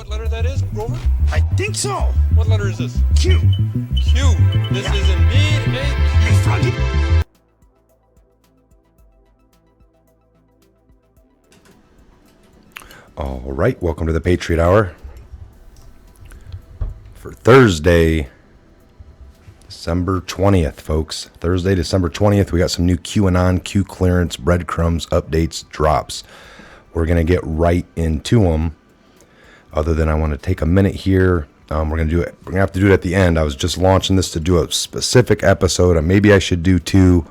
what letter that is, Grover? I think so. What letter is this? Q. Q. This is indeed a Hey, Q. Froggy. All right, welcome to the Patriot Hour for Thursday, December 20th, folks. Thursday, December 20th, we got some new QAnon, Q clearance, breadcrumbs, updates, drops. We're going to get right into them. Other than I want to take a minute here. We're going to have to do it at the end. I was just launching this to do a specific episode. And maybe I should do two,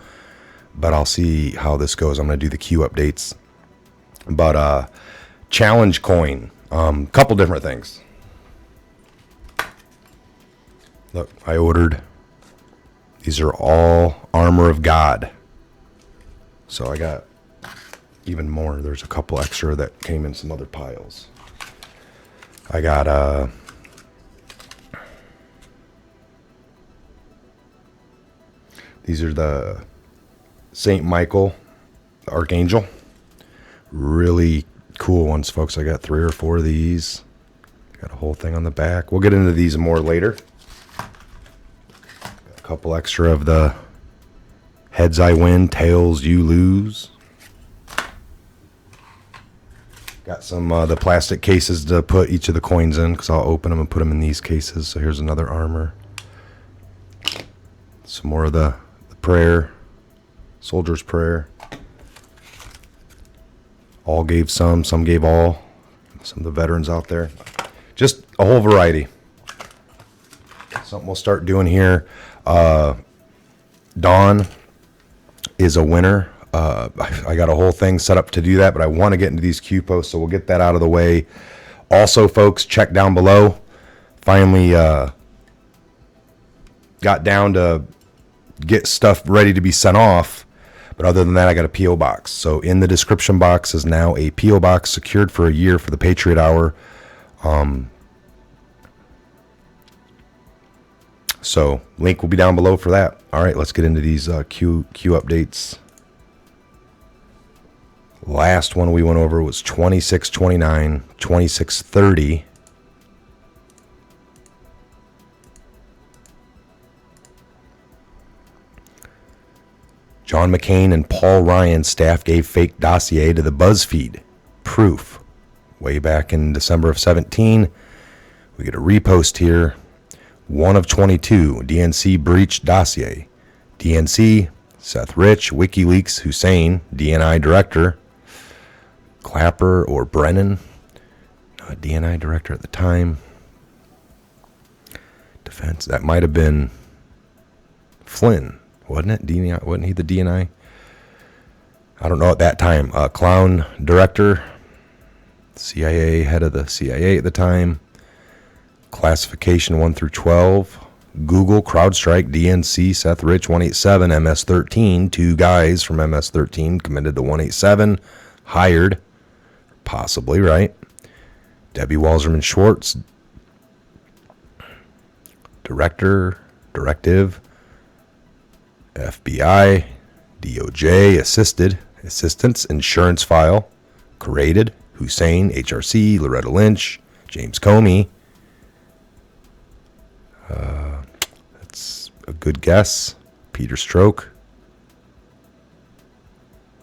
but I'll see how this goes. I'm going to do the Q updates. But challenge coin, couple different things. Look, I ordered. These are all Armor of God. So I got even more. There's a couple extra that came in some other piles. I got these are the St. Michael Archangel. Really cool ones, folks. I got 3 or 4 of these. Got a whole thing on the back. We'll get into these more later. Got a couple extra of the heads I win, tails you lose. Got some the plastic cases to put each of the coins in, because I'll open them and put them in these cases. So here's another armor. Some more of the prayer, soldier's prayer. All gave some gave all. Some of the veterans out there. Just a whole variety. Something we'll start doing here. Dawn is a winner. I got a whole thing set up to do that, but I want to get into these Q posts, so we'll get that out of the way. Also, folks, check down below. Finally got down to get stuff ready to be sent off, but other than that, I got a P.O Box. So in the description box is now a P.O Box secured for a year for the Patriot Hour. So link will be down below for that. All right, let's get into these Q updates. Last one we went over was 2629, 2630. John McCain and Paul Ryan staff gave fake dossier to the BuzzFeed. Proof. Way back in December of 17. We get a repost here. 1 of 22. DNC breached dossier. DNC, Seth Rich, WikiLeaks, Hussein, DNI director. Clapper or Brennan, DNI director at the time. Defense, that might have been Flynn, wasn't it? DNI, wasn't he the DNI? I don't know at that time. Clown director, CIA, head of the CIA at the time. Classification 1 through 12. Google, CrowdStrike, DNC, Seth Rich, 187, MS-13. 2 guys from MS-13 committed to 187. Hired. Possibly, right? Debbie Walserman Schwartz, directive, FBI, DOJ, assistance, insurance file, created, Hussein, HRC, Loretta Lynch, James Comey. That's a good guess. Peter Strzok.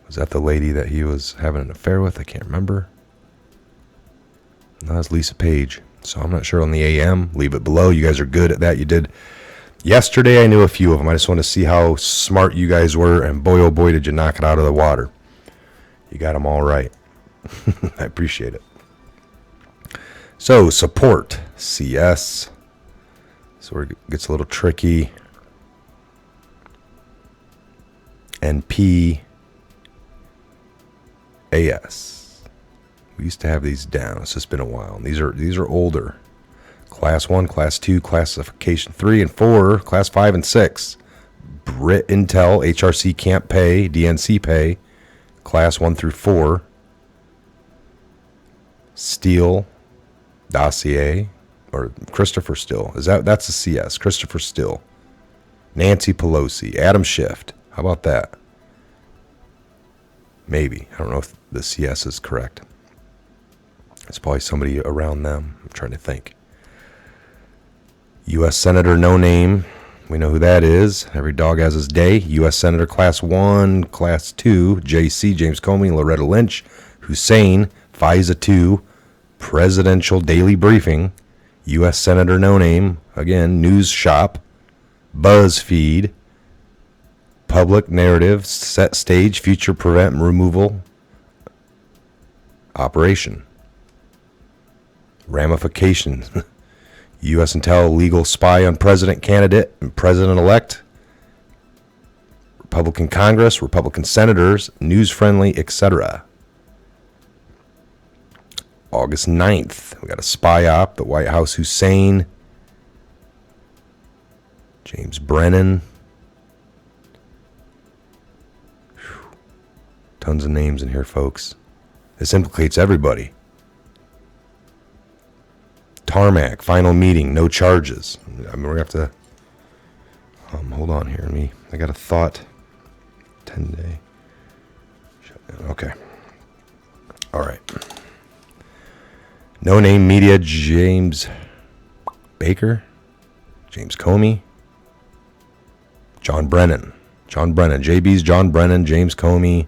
Was that the lady that he was having an affair with? I can't remember. No, that's Lisa Page. So I'm not sure on the AM. Leave it below. You guys are good at that. You did. Yesterday I knew a few of them. I just want to see how smart you guys were. And boy, oh boy, did you knock it out of the water. You got them all right. I appreciate it. So support. CS. So it gets a little tricky. And P. AS. We used to have these down. It's just been a while. And these are older. Class 1, Class 2, Classification 3 and 4, Class 5 and 6. Brit Intel, HRC can't pay, DNC pay. Class 1 through 4. Steele, Dossier, or Christopher Steele. That's a CS. Christopher Steele. Nancy Pelosi, Adam Schiff. How about that? Maybe. I don't know if the CS is correct. It's probably somebody around them. I'm trying to think. U.S. Senator No Name. We know who that is. Every dog has his day. U.S. Senator Class 1, Class 2, J.C. James Comey, Loretta Lynch, Hussein, FISA 2, Presidential Daily Briefing, U.S. Senator No Name, again, News Shop, BuzzFeed, Public Narrative, Set Stage, Future Prevent and Removal, Operation, Ramifications, U.S. Intel Legal Spy on President Candidate and President-elect, Republican Congress, Republican Senators, News Friendly, etc. August 9th, we got a spy op, the White House Hussein, James Brennan. Whew. Tons of names in here, folks. This implicates everybody. Tarmac, final meeting, no charges. I mean, we're going to have to... hold on here. I got a thought. 10-day shutdown. Okay. All right. No Name Media, James Baker, James Comey, John Brennan. JB's John Brennan, James Comey,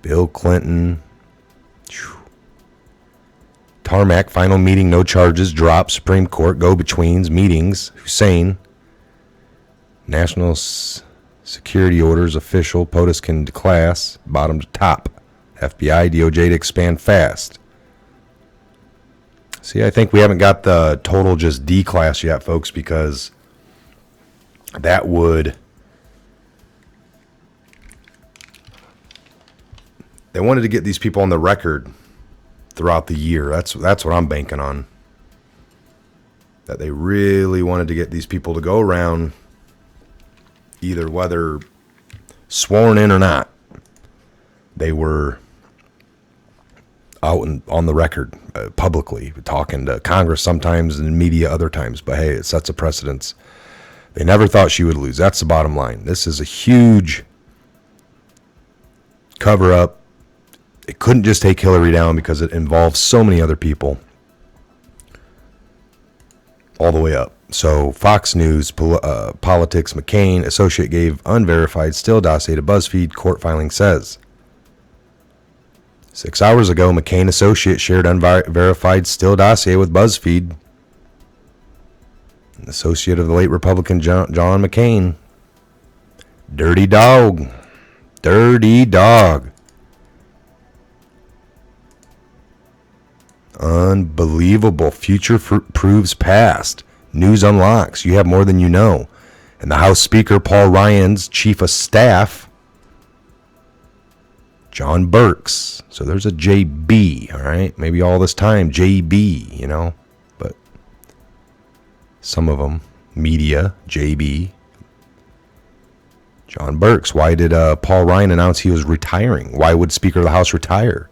Bill Clinton. Whew. Tarmac, final meeting, no charges, drop, Supreme Court, go-betweens, meetings, Hussein, National Security Orders, official, POTUS to class, bottom to top, FBI, DOJ to expand fast. See, I think we haven't got the total just D class yet, folks, because that would... They wanted to get these people on the record throughout the year. That's what I'm banking on. That they really wanted to get these people to go around, either whether sworn in or not, they were out on the record publicly, talking to Congress sometimes and media other times. But hey, it sets a precedence. They never thought she would lose. That's the bottom line. This is a huge cover-up. It couldn't just take Hillary down because it involves so many other people all the way up. So Fox News, Politics, McCain, associate gave unverified still dossier to BuzzFeed, court filing says. 6 hours ago, McCain associate shared unverified still dossier with BuzzFeed. An associate of the late Republican John McCain. Dirty dog. Dirty dog. Unbelievable. Future proves past. News unlocks. You have more than you know. And the House Speaker, Paul Ryan's chief of staff, John Burks. So there's a JB, all right? Maybe all this time, JB, you know? But some of them, media, JB. John Burks. Why did Paul Ryan announce he was retiring? Why would Speaker of the House retire?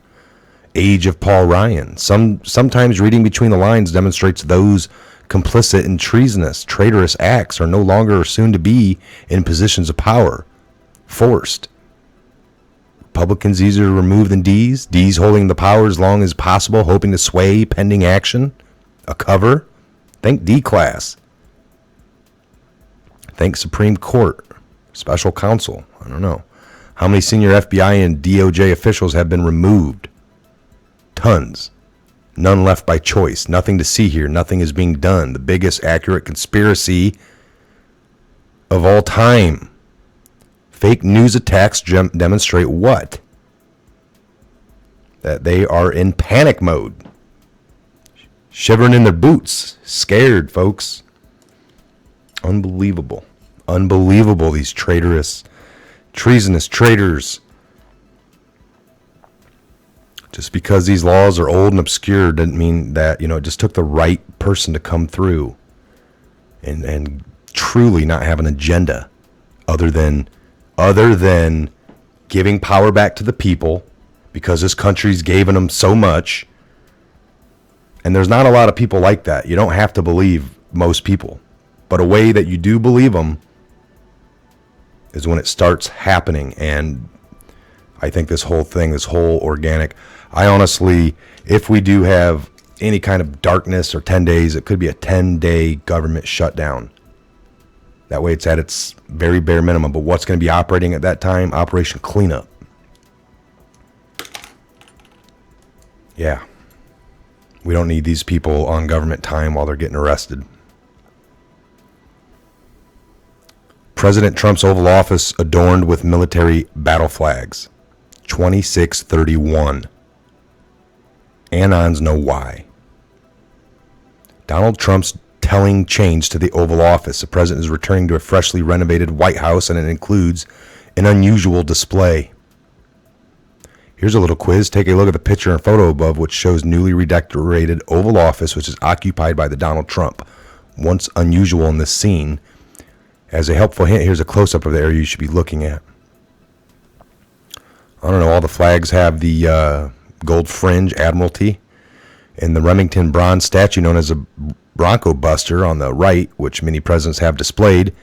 Age of Paul Ryan. Sometimes reading between the lines demonstrates those complicit in treasonous, traitorous acts are no longer or soon to be in positions of power. Forced. Republicans easier to remove than D's. D's holding the power as long as possible, hoping to sway pending action. A cover. Think D class. Think Supreme Court. Special counsel. I don't know. How many senior FBI and DOJ officials have been removed? Tons. None left by choice. Nothing to see here. Nothing is being done. The biggest accurate conspiracy of all time. Fake news attacks demonstrate what? That they are in panic mode. Shivering in their boots. Scared, folks. Unbelievable. Unbelievable, these treasonous traitors. Just because these laws are old and obscure doesn't mean that, it just took the right person to come through and truly not have an agenda other than giving power back to the people because this country's given them so much. And there's not a lot of people like that. You don't have to believe most people. But a way that you do believe them is when it starts happening. And I think this whole organic... I honestly, if we do have any kind of darkness or 10 days, it could be a 10-day government shutdown. That way it's at its very bare minimum. But what's going to be operating at that time? Operation Cleanup. Yeah. We don't need these people on government time while they're getting arrested. President Trump's Oval Office adorned with military battle flags. 2631. Anons know why. Donald Trump's telling change to the Oval Office. The president is returning to a freshly renovated White House, and it includes an unusual display. Here's a little quiz. Take a look at the picture and photo above, which shows newly redecorated Oval Office, which is occupied by the Donald Trump. Once unusual in this scene. As a helpful hint, here's a close-up of the area you should be looking at. I don't know, all the flags have the gold fringe, Admiralty, and the Remington bronze statue known as a Bronco Buster on the right, which many presidents have displayed.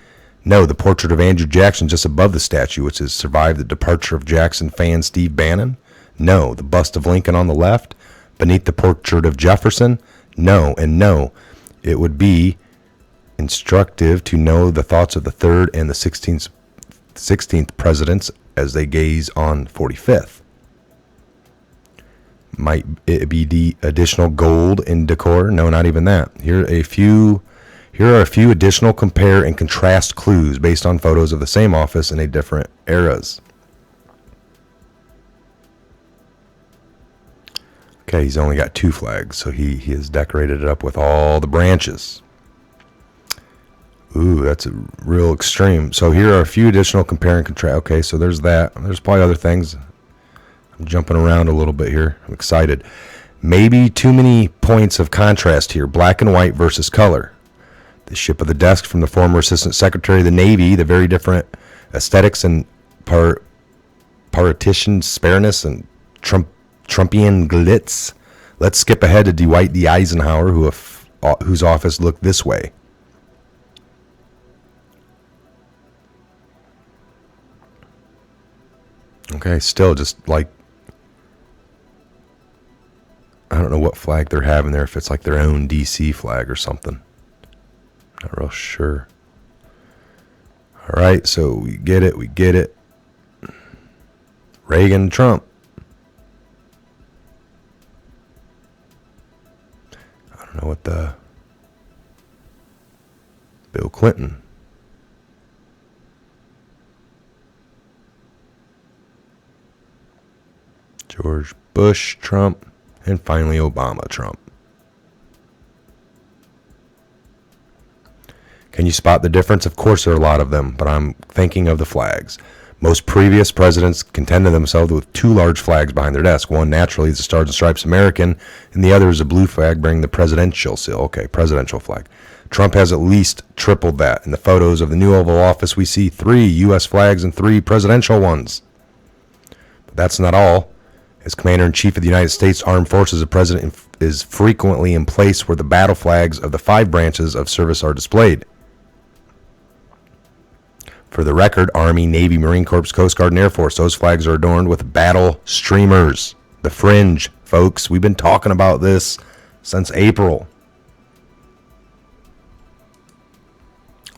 No, the portrait of Andrew Jackson just above the statue, which has survived the departure of Jackson fan Steve Bannon. No, the bust of Lincoln on the left, beneath the portrait of Jefferson. No, and no, it would be instructive to know the thoughts of the 3rd and the 16th presidents as they gaze on 45th. Might it be the additional gold in decor? No, not even that. Here are a few additional compare and contrast clues based on photos of the same office in a different eras. Okay, he's only got 2 flags, so he has decorated it up with all the branches. Ooh, that's a real extreme. So here are a few additional compare and contrast. Okay, so there's that. There's probably other things. I'm jumping around a little bit here. I'm excited. Maybe too many points of contrast here. Black and white versus color. The ship of the desk from the former Assistant Secretary of the Navy. The very different aesthetics and partition spareness and Trumpian glitz. Let's skip ahead to Dwight D. Eisenhower, whose office looked this way. Okay, still just like, I don't know what flag they're having there, if it's like their own DC flag or something. Not real sure. All right, so we get it. Reagan, Trump. I don't know what the... Bill Clinton. George Bush, Trump, and finally Obama, Trump. Can you spot the difference? Of course there are a lot of them, but I'm thinking of the flags. Most previous presidents contented themselves with 2 large flags behind their desk. One, naturally, is the Stars and Stripes American, and the other is a blue flag bearing the presidential seal. Okay, presidential flag. Trump has at least tripled that. In the photos of the new Oval Office, we see 3 U.S. flags and 3 presidential ones. But that's not all. As Commander-in-Chief of the United States Armed Forces, the President is frequently in place where the battle flags of the 5 branches of service are displayed. For the record, Army, Navy, Marine Corps, Coast Guard, and Air Force, those flags are adorned with battle streamers. The fringe, folks. We've been talking about this since April.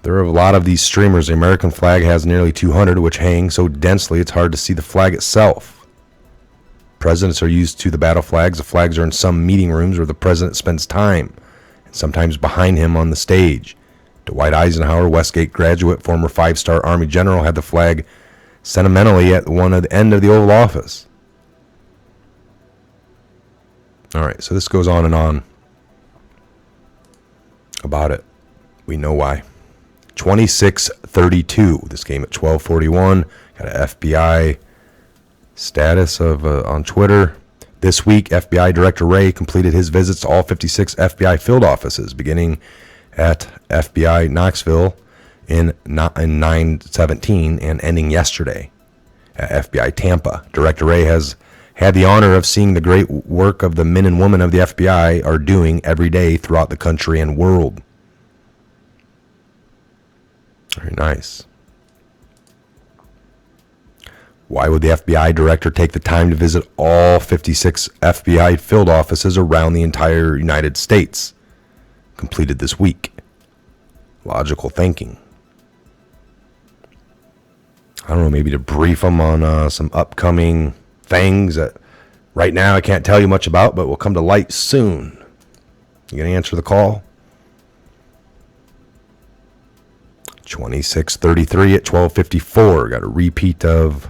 There are a lot of these streamers. The American flag has nearly 200, which hang so densely it's hard to see the flag itself. Presidents are used to the battle flags. The flags are in some meeting rooms where the president spends time, and sometimes behind him on the stage. Dwight Eisenhower, Westgate graduate, former 5-star Army general, had the flag sentimentally at one of the end of the Oval Office. All right, so this goes on and on about it. We know why. 2632. This came at 12:41. Got an FBI status of on Twitter. This week, FBI Director Wray completed his visits to all 56 FBI field offices, beginning at FBI Knoxville in 9/17 and ending yesterday at FBI Tampa. Director Wray has had the honor of seeing the great work of the men and women of the FBI are doing every day throughout the country and world. Very nice. Why would the FBI director take the time to visit all 56 FBI field offices around the entire United States? Completed this week. Logical thinking. I don't know, maybe to brief them on some upcoming things that right now I can't tell you much about, but will come to light soon. You gonna answer the call? 26:33 at 12:54. Got a repeat of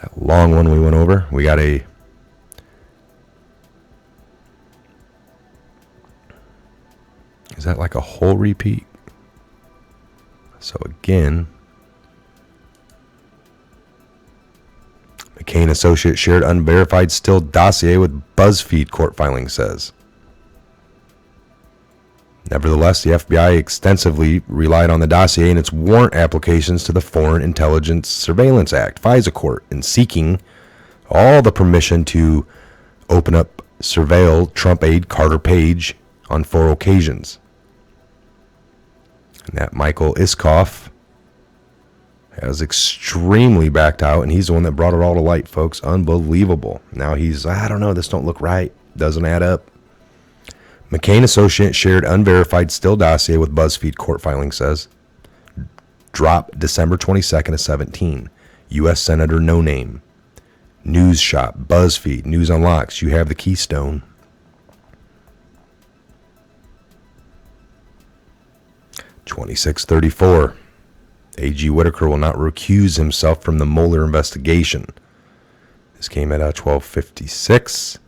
that long one we went over. We got a is that like a whole repeat? So again, McCain associate shared unverified still dossier with BuzzFeed, court filing says. Nevertheless, the FBI extensively relied on the dossier in its warrant applications to the Foreign Intelligence Surveillance Act, FISA court, in seeking all the permission to open up surveil Trump aide Carter Page on 4 occasions. And that Michael Iskoff has extremely backed out, and he's the one that brought it all to light, folks. Unbelievable. Now he's, I don't know, this don't look right. Doesn't add up. McCain associate shared unverified still dossier with BuzzFeed, court filing says. Drop December 22nd of 17. U.S. Senator No Name. News Shop, BuzzFeed, News Unlocks. You have the keystone. $26.34. A.G. Whitaker will not recuse himself from the Mueller investigation. This came at 12:56.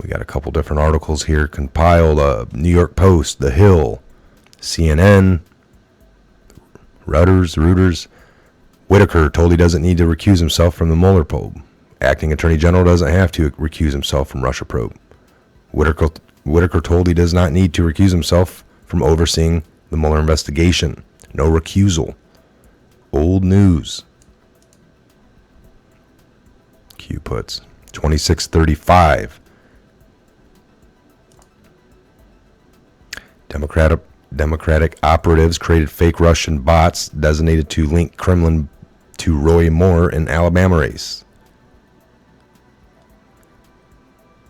We got a couple different articles here compiled. New York Post, The Hill, CNN, Reuters. Whitaker told he doesn't need to recuse himself from the Mueller probe. Acting Attorney General doesn't have to recuse himself from Russia probe. Whitaker told he does not need to recuse himself from overseeing the Mueller investigation. No recusal. Old news. Q puts 26:35. Democratic operatives created fake Russian bots designated to link Kremlin to Roy Moore in Alabama race.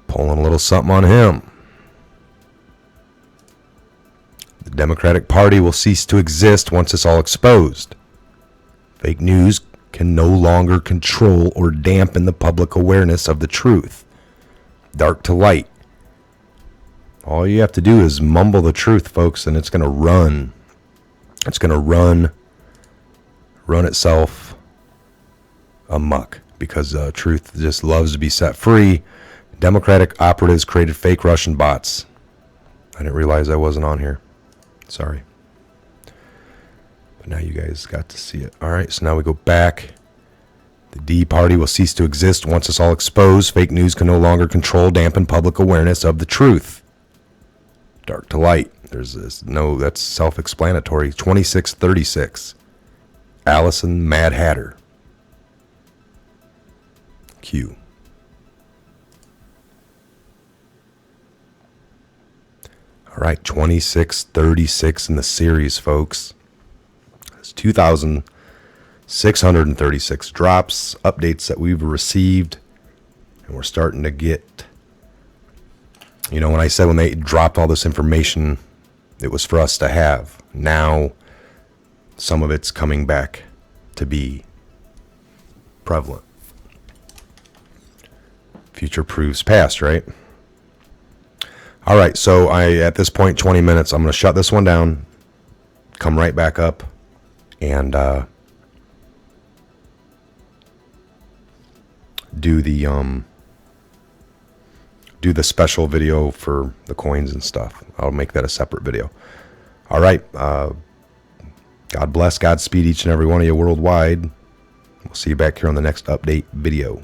Pulling a little something on him. The Democratic Party will cease to exist once it's all exposed. Fake news can no longer control or dampen the public awareness of the truth. Dark to light. All you have to do is mumble the truth, folks, and it's going to run. It's going to run itself amok because truth just loves to be set free. Democratic operatives created fake Russian bots. I didn't realize I wasn't on here. Sorry. But now you guys got to see it. All right, so now we go back. The D party will cease to exist once it's all exposed. Fake news can no longer control, dampen public awareness of the truth. Dark to light. There's this. No, that's self-explanatory. 26:36. Allison Mad Hatter. Q. All right, 26:36 in the series, folks. It's 2,636 drops, updates that we've received, and we're starting to get. You know, when I said when they dropped all this information, it was for us to have. Now, some of it's coming back to be prevalent. Future proves past, right? All right, so at this point, 20 minutes, I'm going to shut this one down, come right back up, and do the special video for the coins and stuff. I'll make that a separate video. All right. God bless. Godspeed each and every one of you worldwide. We'll see you back here on the next update video.